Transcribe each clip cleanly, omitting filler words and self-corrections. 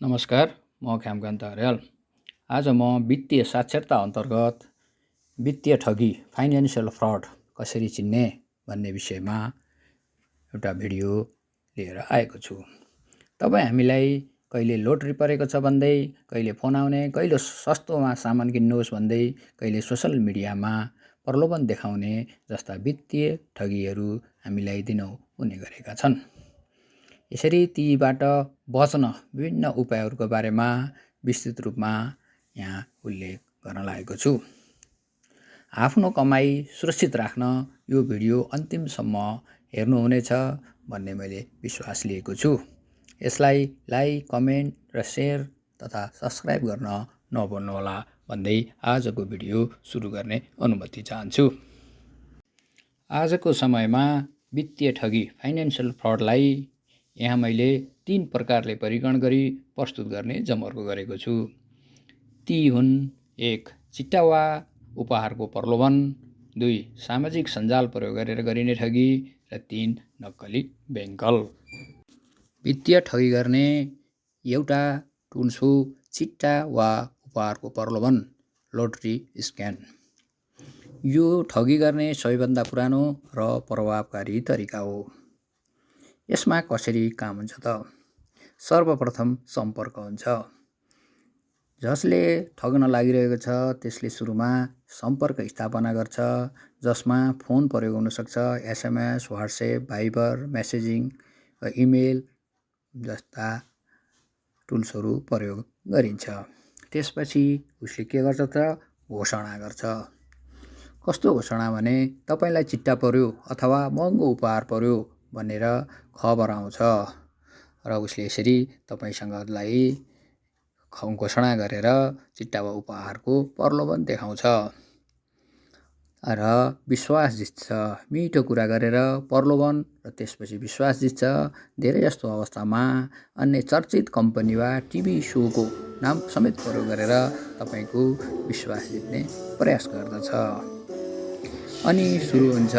नमस्कार, म ख्यामकान्त अर्याल। आज म वित्तीय साक्षरता अन्तर्गत वित्तीय ठगी फाइनेन्सियल फ्रड कसरी चिन्ने भन्ने विषयमा एउटा भिडियो लिएर आएको छु। तपाईँ हामीलाई कहिले लोटरी परेको छ भन्दै, कहिले फोन आउने, कहिले सस्तोमा सामान किन्नुहोस् भन्दै, कहिले सोसल मिडियामा प्रलोभन देखाउने जस्ता वित्तीय ठगीहरू हामीलाई दिनहुँ हुने गरेका छन्। यसरी तीबाट बच्न विभिन्न उपायहरूको बारेमा विस्तृत रूपमा यहाँ उल्लेख गर्न लागेको छु। आफ्नो कमाई सुरक्षित राख्न यो भिडियो अन्तिमसम्म हेर्नुहुनेछ भन्ने मैले विश्वास लिएको छु। यसलाई लाइक, कमेन्ट र सेयर तथा सब्सक्राइब गर्न नभुल्नुहोला भन्दै आजको भिडियो सुरु गर्ने अनुमति चाहन्छु। आजको समयमा वित्तीय ठगी फाइनेन्सियल फ्रडलाई यहाँ मैले 3 प्रकारले वर्गीकरण गरी प्रस्तुत गर्ने जमर्को गरेको छु। ती हुन्: 1. चिट्टा वा उपहारको प्रलोभन, 2. सामाजिक सञ्जाल प्रयोग गरेर गरिने ठगी र 3. नक्कली बैंक कल। वित्तीय ठगी गर्ने एउटा टुल्स हो चिट्टा वा उपहारको प्रलोभन, लोटरी स्क्याम। यो ठगी गर्ने सबैभन्दा पुरानो र प्रभावकारी तरिका हो। यसमा कसरी काम हुन्छ त? सर्वप्रथम सम्पर्क हुन्छ। जसले ठग्न लागिरहेको छ त्यसले सुरुमा सम्पर्क स्थापना गर्छ, जसमा फोन प्रयोग हुनसक्छ, SMS, WhatsApp, Viber, messaging, email जस्ता टुल्सहरू प्रयोग गरिन्छ। त्यसपछि उसले के गर्छ त? घोषणा गर्छ। कस्तो घोषणा भने तपाईलाई चिट्टा पर्यो अथवा महँगो उपहार पर्यो भनेर खबर आउँछ र उसले यसरी तपाईसँगलाई घोषणा गरेर चिट्टा वा उपहारको प्रलोभन देखाउँछ र विश्वास जित्छ। मिठो कुरा गरेर प्रलोभन र त्यसपछि विश्वास जित्छ। धेरै जस्तो अवस्थामा अन्य चर्चित कम्पनी वा टिभी सोको नाम समेत प्रयोग गरेर तपाईको विश्वास जित्ने प्रयास गर्दछ। अनि सुरु हुन्छ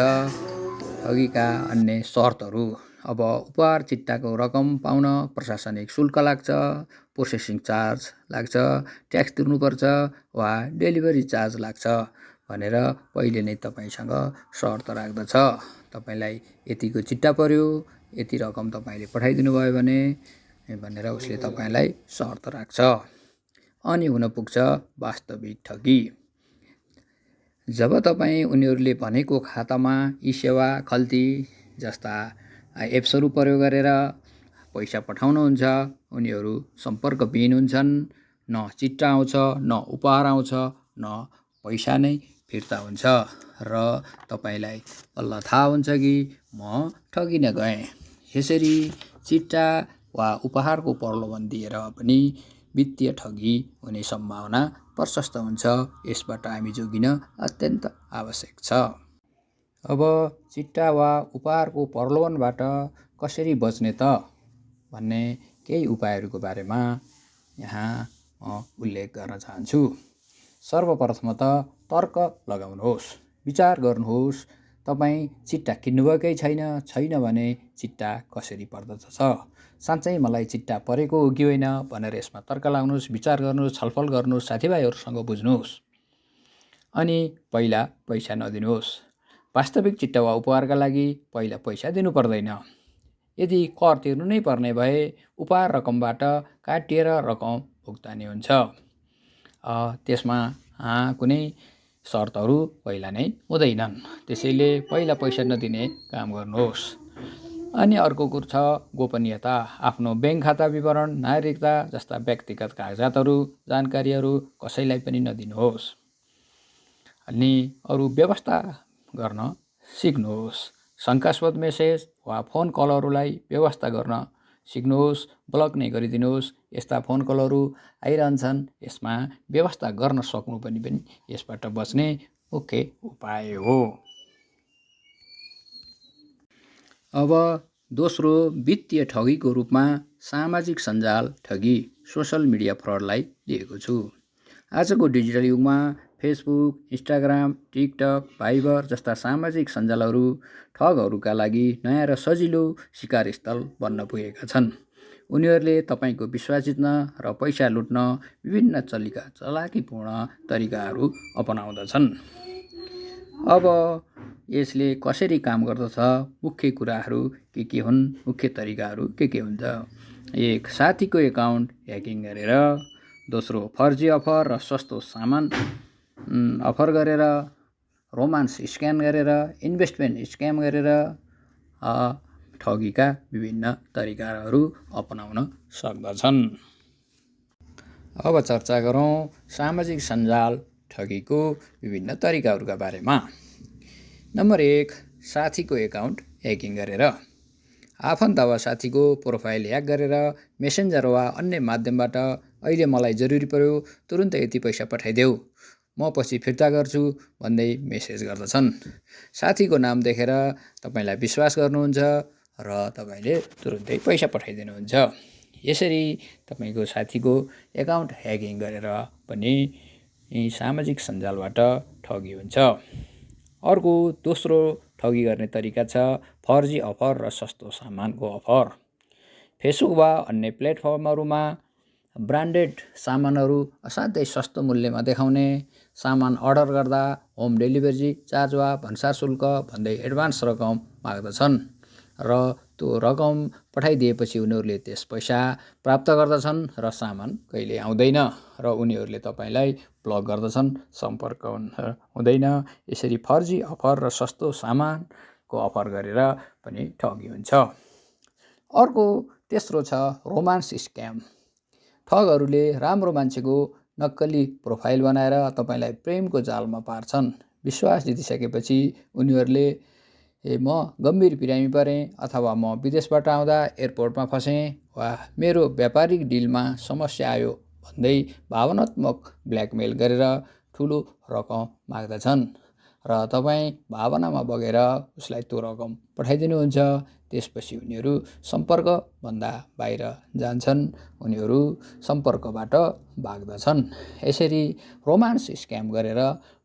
ठगीका अन्य शर्तहरू। अब उपहार चिट्टाको रकम पाउन प्रशासनिक शुल्क लाग्छ, प्रोसेसिङ चार्ज लाग्छ, ट्याक्स तिर्नुपर्छ वा डेलिभरी चार्ज लाग्छ भनेर पहिले नै तपाईसँग शर्त राख्दछ। तपाईलाई यतिको चिट्टा पर्यो, यति रकम तपाईले पठाइदिनु भयो भने भनेर उसले तपाईलाई शर्त राख्छ। अनि हुन पुग्छ वास्तविक ठगी। जब तपाईँ उनीहरूले भनेको खातामा ई-सेवा, खल्ती जस्ता एप्सहरू प्रयोग गरेर पैसा पठाउनुहुन्छ, उनीहरू सम्पर्कविहीन हुन्छन्। न चिट्टा आउँछ, न उपहार आउँछ, न पैसा नै फिर्ता हुन्छ र तपाईलाई बल्ल थाहा हुन्छ कि म ठगिन गएँ। यसरी चिट्टा वा उपहारको प्रलोभन दिएर पनि वित्तीय ठगी हुने सम्भावना प्रशस्त हुन्छ। यसबाट हामी जोगिन अत्यन्त आवश्यक छ। अब चिट्टा वा उपहारको प्रलोभनबाट कसरी बच्ने त भन्ने केही उपायहरूको बारेमा यहाँ म उल्लेख गर्न चाहन्छु। सर्वप्रथम त तर्क लगाउनुहोस्, विचार गर्नुहोस्। तपाईँ चिट्टा किन्नुभएकै छैन भने चिट्टा कसरी पर्दछ? साँच्चै मलाई चिट्टा परेको हो कि होइन भनेर यसमा तर्क लगाउनुहोस्, विचार गर्नुहोस्, छलफल गर्नुहोस्, साथीभाइहरूसँग बुझ्नुहोस्। अनि पहिला पैसा नदिनुहोस्। वास्तविक चिट्टा वा उपहारका लागि पहिला पैसा दिनु पर्दैन। यदि कर तिर्नु नै पर्ने भए उपहार रकमबाट काटिएर रकम भुक्तानी हुन्छ। त्यसमा कुनै शर्तहरू पहिला नै हुँदैनन्। त्यसैले पहिला पैसा नदिने काम गर्नुहोस्। अनि अर्को कुरो छ गोपनीयता। आफ्नो बैंक खाता विवरण, नागरिकता जस्ता व्यक्तिगत कागजातहरू, जानकारीहरू कसैलाई पनि नदिनुहोस्। अनि अरू व्यवस्था गर्न सिक्नुहोस्। शङ्कास्पद मेसेज वा फोन कलहरूलाई व्यवस्था गर्न सिक्नुहोस्। ब्लक नै गरिदिनुहोस्। यस्ता फोन कलहरू आइरहन्छन्, यसमा व्यवस्था गर्न सक्नु पनि यसबाट बच्ने मुख्य उपाय हो। अब दोस्रो वित्तीय ठगीको रूपमा सामाजिक सञ्जाल ठगी, सोसल मिडिया फ्रडलाई लिएको छु। आजको डिजिटल युगमा फेसबुक, इन्स्टाग्राम, टिकटक, भाइबर जस्ता सामाजिक सञ्जालहरू ठगहरूका लागि नयाँ र सजिलो शिकारस्थल बन्न पुगेका छन्। उनीहरूले तपाईँको विश्वास जित्न र पैसा लुट्न विभिन्न चलाकीपूर्ण तरिकाहरू अपनाउँदछन्। अब यसले कसरी काम गर्दछ, मुख्य कुराहरू के हुन्, मुख्य तरिकाहरू के हुन्छ। 1. साथीको एकाउन्ट ह्याकिङ गरेर। दोस्रो, फर्जी अफर र सस्तो सामान अफर गरेर, रोमान्स स्क्याम गरेर, इन्भेस्टमेन्ट स्क्याम गरेर ठगीका विभिन्न तरिकाहरू अपनाउन सक्दछन्। अब चर्चा गरौँ सामाजिक सञ्जाल ठगीको विभिन्न तरिकाहरूका बारेमा। नम्बर 1. साथीको एकाउन्ट ह्याकिङ गरेर। आफन्त वा साथीको प्रोफाइल ह्याक गरेर मेसेन्जर वा अन्य माध्यमबाट अहिले मलाई जरुरी पर्यो, तुरुन्तै यति पैसा पठाइदेऊ, म पछि फिर्ता गर्छु भन्दै मेसेज गर्दछन्। साथीको नाम देखेर तपाईँलाई विश्वास गर्नुहुन्छ र तपाईँले तुरुन्तै पैसा पठाइदिनुहुन्छ। यसरी तपाईँको साथीको एकाउन्ट ह्याकिङ गरेर पनि सामाजिक सञ्जालबाट ठगी हुन्छ। अर्को दोस्रो ठगी गर्ने तरिका छ फर्जी अफर र सस्तो सामानको अफर। फेसबुक वा अन्य प्लेटफर्महरूमा ब्रान्डेड सामानहरू असाध्यै सस्तो मूल्यमा देखाउने, सामान अर्डर गर्दा होम डेलिभरी चार्ज वा भन्सार शुल्क भन्दै एडभान्स रकम माग्दछन् र त्यो रकम पठाइदिएपछि उनीहरूले त्यस पैसा प्राप्त गर्दछन् र सामान कहिले आउँदैन र उनीहरूले तपाईँलाई ब्लक गर्दछन्, सम्पर्क हुँदैन। यसरी फर्जी अफर र सस्तो सामानको अफर गरेर पनि ठगी हुन्छ। अर्को तेस्रो छ रोमान्स स्क्याम। ठगहरूले राम्रो मान्छेको नक्कली प्रोफाइल बनाएर तपाईँलाई प्रेमको जालमा पार्छन्। विश्वास जितिसकेपछि उनीहरूले म गम्भीर बिरामी परेँ, अथवा म विदेशबाट आउँदा एयरपोर्टमा फसेँ, वा मेरो व्यापारिक डिलमा समस्या आयो भन्दै भावनात्मक ब्ल्याकमेल गरेर ठुलो रकम माग्दछन् र तपाईँ भावनामा बगेर उसलाई त्यो रकम पठाइदिनुहुन्छ। त्यसपछि उनीहरू सम्पर्कभन्दा बाहिर जान्छन्, उनीहरू सम्पर्कबाट भाग्दछन्। यसरी रोमान्स स्क्याम गरेर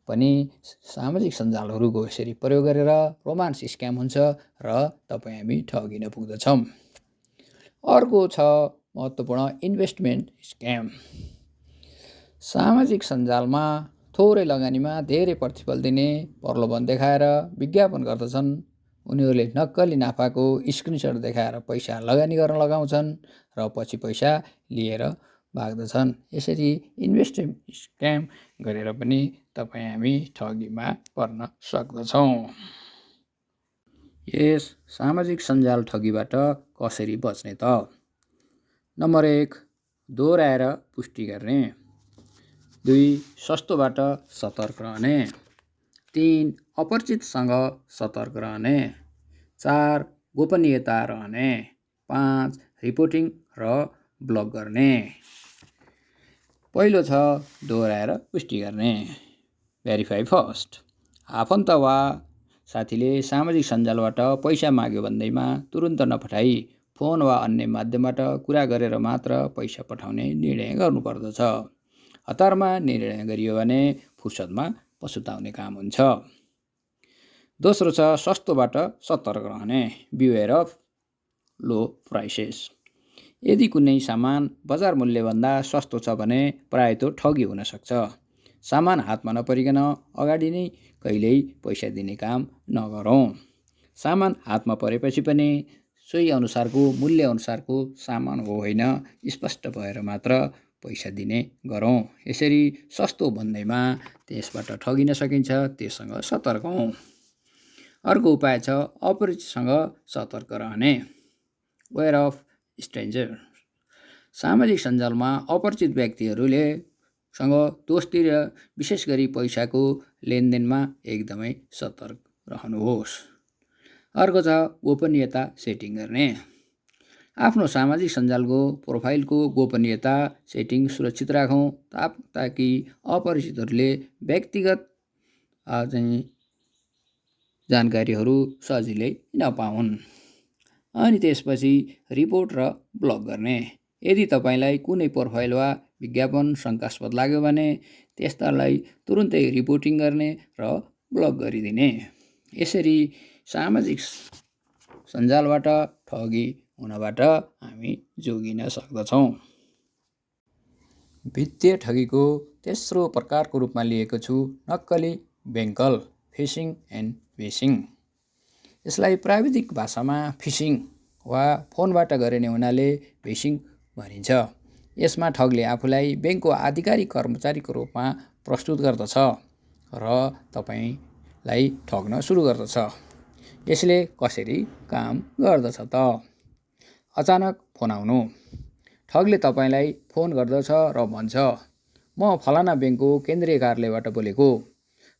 पनि सामाजिक सञ्जालहरूको यसरी प्रयोग गरेर रोमान्स स्क्याम हुन्छ र हामी ठगिन पुग्दछौँ। अर्को छ महत्त्वपूर्ण इन्भेस्टमेन्ट स्क्याम। सामाजिक सञ्जालमा थोरै लगानीमा धेरै प्रतिफल दिने प्रलोभन देखाएर विज्ञापन गर्दछन्। उनीहरूले नक्कली नाफाको स्क्रिनसट देखाएर पैसा लगानी गर्न लगाउँछन् र पछि पैसा लिएर भाग्दछन्। यसरी इन्भेस्टमेन्ट स्क्याम गरेर पनि हामी ठगीमा पर्न सक्दछौँ। यस सामाजिक सञ्जाल ठगीबाट कसरी बच्ने त? नम्बर 1. दोहोऱ्याएर पुष्टि गर्ने। 2. सस्तोबाट सतर्क रहने। 3. अपरिचितसँग सतर्क रहने। 4. गोपनीयता रहने। 5. रिपोर्टिङ र ब्लक गर्ने। पहिलो छ दोहोऱ्याएर पुष्टि गर्ने। Verify first. आफन्त वा साथीले सामाजिक सञ्जालबाट पैसा माग्यो भन्दैमा तुरुन्त नपठाई फोन वा अन्य माध्यमबाट कुरा गरेर मात्र पैसा पठाउने निर्णय गर्नुपर्दछ। हतारमा निर्णय गरियो भने फुर्सदमा पछुताउने काम हुन्छ। दोस्रो छ सस्तोबाट सतर्क रहने। Beware of low prices. यदि कुनै सामान बजार मूल्यभन्दा सस्तो छ भने प्रायः त्यो ठगी हुन सक्छ। सामान हातमा नपरिकन अगाडि नै कहिल्यै पैसा दिने काम नगरौँ। सामान हातमा परेपछि पनि सोही अनुसारको मूल्य अनुसारको सामान हो होइन स्पष्ट भएर मात्र पैसा दिने गरौँ। यसरी सस्तो भन्दैमा त्यसबाट ठगिन सकिन्छ, त्यससँग सतर्क हौँ। अर्को उपाय छ अपरिचितसँग सतर्क रहने। Beware of stranger. सामाजिक सञ्जालमा अपरिचित व्यक्तिहरूले सँग दोस्ती र विशेष गरी पैसाको लेनदेनमा एकदमै सतर्क रहनुहोस्। अर्को छ गोपनीयता सेटिङ गर्ने। आफ्नो सामाजिक सञ्जालको प्रोफाइलको गोपनीयता सेटिङ सुरक्षित राखौँ ताकि अपरिचितहरूले व्यक्तिगत जानकारीहरू सजिलै नपाउन्। अनि त्यसपछि रिपोर्ट र ब्लक गर्ने। यदि तपाईँलाई कुनै प्रोफाइल वा विज्ञापन शङ्कास्पद लाग्यो भने त्यस्तालाई तुरुन्तै रिपोर्टिङ गर्ने र ब्लक गरिदिने। यसरी सामाजिक सञ्जालबाट ठगी हुनबाट हामी जोगिन सक्दछौँ। वित्तीय ठगीको तेस्रो प्रकारको रूपमा लिएको छु नक्कली bank call, phishing and vishing. यसलाई प्राविधिक भाषामा फिसिङ वा फोनबाट गरिने हुनाले फिसिङ भनिन्छ। यसमा ठगले आफूलाई बैंकको आधिकारिक कर्मचारीको रूपमा प्रस्तुत गर्दछ र तपाईलाई ठग्न सुरु गर्दछ। यसले कसरी काम गर्दछ त? अचानक फोन आउनु। ठगले तपाईलाई फोन गर्दछ र भन्छ, म फलाना बैंकको केन्द्रीय कार्यालयबाट बोलेको,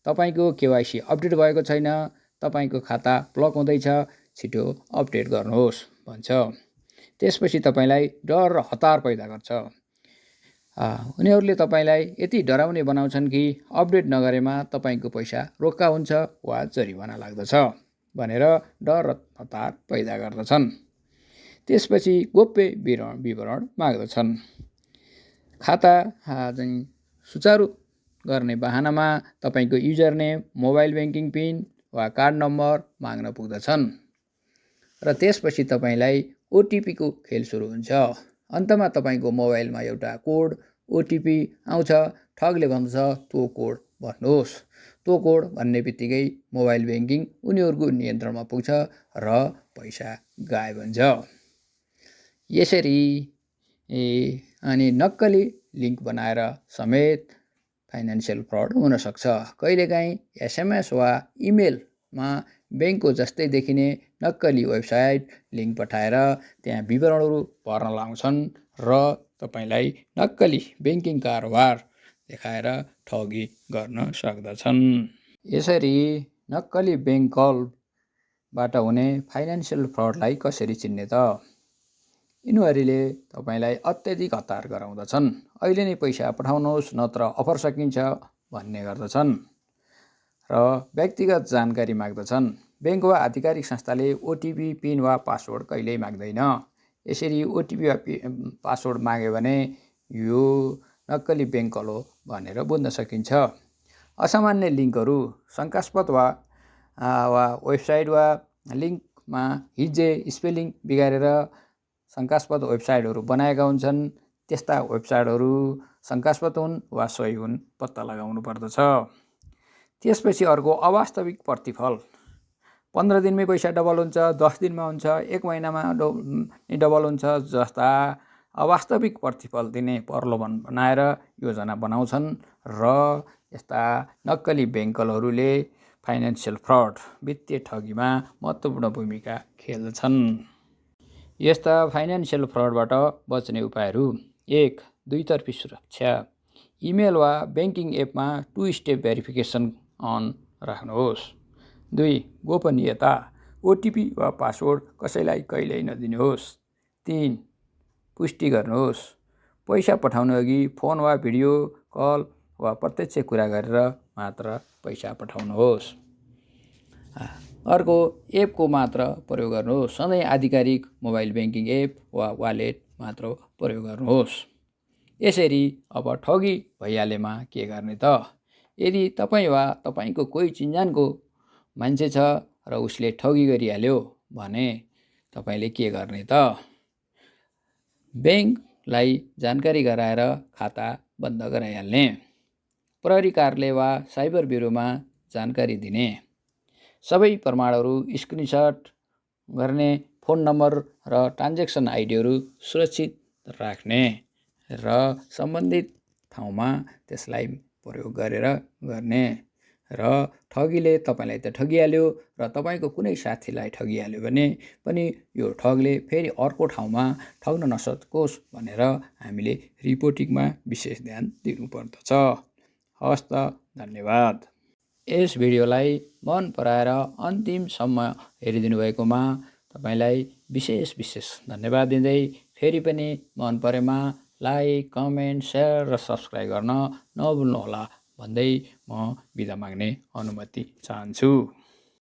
तपाईको केवाइसी अपडेट भएको छैन, तपाईको खाता ब्लक हुँदैछ, छिटो अपडेट गर्नुहोस् भन्छ। त्यसपछि तपाईलाई डर र हतार पैदा गर्छ। उनीहरूले तपाईलाई यति डराउने बनाउँछन् कि अपडेट नगरेमा तपाईको पैसा रोक्का हुन्छ वा जरिवाना लाग्दछ भनेर डर र हतार पैदा गर्दछन्। त्यसपछि गोप्य विवरण माग्दछन्। खाता सुचारू गर्ने बहानामा तपाईको user name, mobile banking pin वा कार्ड नम्बर माग्न पुग्दछन् र त्यसपछि तपाईलाई ओटिपीको खेल सुरु हुन्छ। अन्तमा तपाईको मोबाइलमा एउटा कोड ओटिपी आउँछ। ठगले भन्छ, त्यो कोड भन्नुहोस्। त्यो कोड भन्ने बित्तिकै मोबाइल ब्याङ्किङ उनीहरूको नियन्त्रणमा पुग्छ र पैसा गायब हुन्छ। यसरी अनि नक्कली लिङ्क बनाएर समेत फाइनेन्सियल फ्रड हुन सक्छ। कहिलेकाहीँ एसएमएस वा इमेलमा बैंकको जस्तै देखिने नक्कली वेबसाइट लिङ्क पठाएर त्यहाँ विवरणहरू भर्न लाउँछन् र तपाईलाई नक्कली बैंकिङ कारोबार देखाएर ठगी गर्न सक्दछन्। यसरी नक्कली बैंक कलबाट हुने फाइनेन्सियल फ्रडलाई कसरी चिन्ने त? यिनीहरूले तपाईलाई अत्यधिक हतार गराउँदछन्। अहिले नै पैसा पठाउनुहोस् नत्र अफर सकिन्छ भन्ने गर्दछन् र व्यक्तिगत जानकारी माग्दछन्। बैंक वा आधिकारिक संस्थाले ओटिपी, पिन वा पासवर्ड कहिल्यै माग्दैन। यसरी ओटिपी वा पासवर्ड माग्यो भने यो नक्कली बैंक कल हो भनेर बुझ्न सकिन्छ। असामान्य लिङ्कहरू, शङ्कास्पद वा वेबसाइट वा लिङ्कमा हिज्जे स्पेलिङ बिगारेर शङ्कास्पद वेबसाइटहरू बनाएका हुन्छन्। त्यस्ता वेबसाइटहरू शङ्कास्पद हुन् वा सही हुन् पत्ता लगाउनु पर्दछ। त्यसपछि अर्को अवास्तविक प्रतिफल। 15 दिनमै पैसा डबल हुन्छ, 10 दिनमा हुन्छ, 1 महिनामा डबल हुन्छ जस्ता अवास्तविक प्रतिफल दिने प्रलोभन बनाएर योजना बनाउँछन् र यस्ता नक्कली बैंक कलहरूले फाइनेन्सियल फ्रड, वित्तीय ठगीमा महत्त्वपूर्ण भूमिका खेल्दछन्। यस्ता फाइनेन्सियल फ्रडबाट बच्ने उपायहरू: 1. दुईतर्फी सुरक्षा। इमेल वा ब्याङ्किङ एपमा 2 स्टेप भेरिफिकेसन अन राख्नुहोस्। 2. गोपनीयता। ओटिपी वा पासवर्ड कसैलाई कहिल्यै नदिनुहोस्। 3. पुष्टि गर्नुहोस्। पैसा पठाउनु अघि फोन वा भिडियो कल वा प्रत्यक्ष कुरा गरेर मात्र पैसा पठाउनुहोस्। अर्को, एपको मात्र प्रयोग गर्नुहोस्। सधैँ आधिकारिक मोबाइल ब्याङ्किङ एप वा वालेट मात्र प्रयोग गर्नुहोस्। यसरी अब ठगी भइहालेमा के गर्ने त? यदि तपाईँ वा तपाईँको कोही चिन्जानको मान्छे छ र उसले ठगी गरिहाल्यो भने तपाईँले के गर्ने त? बैंकलाई जानकारी गराएर खाता बन्द गराइहाल्ने। प्रहरी कार्यालय वा साइबर ब्युरोमा जानकारी दिने। सबै प्रमाणहरू स्क्रिनसट गर्ने। फोन नम्बर र ट्रान्ज्याक्सन आइडीहरू सुरक्षित राख्ने र सम्बन्धित ठाउँमा त्यसलाई प्रयोग गरेर गर्ने। र ठगीले तपाईँलाई त ठगिहाल्यो र तपाईँको कुनै साथीलाई ठगिहाल्यो भने पनि यो ठगले फेरि अर्को ठाउँमा ठग्न नसकोस् भनेर हामीले रिपोर्टिङमा विशेष ध्यान दिनुपर्दछ। हवस् त, धन्यवाद। यस भिडियोलाई मन पराएर अन्तिमसम्म हेरिदिनु भएकोमा तपाईँलाई विशेष धन्यवाद दिँदै फेरि पनि मन परेमा लाइक, कमेन्ट, सेयर र सब्सक्राइब गर्न नभुल्नुहोला भन्दै म बिदा माग्ने अनुमति चाहन्छु।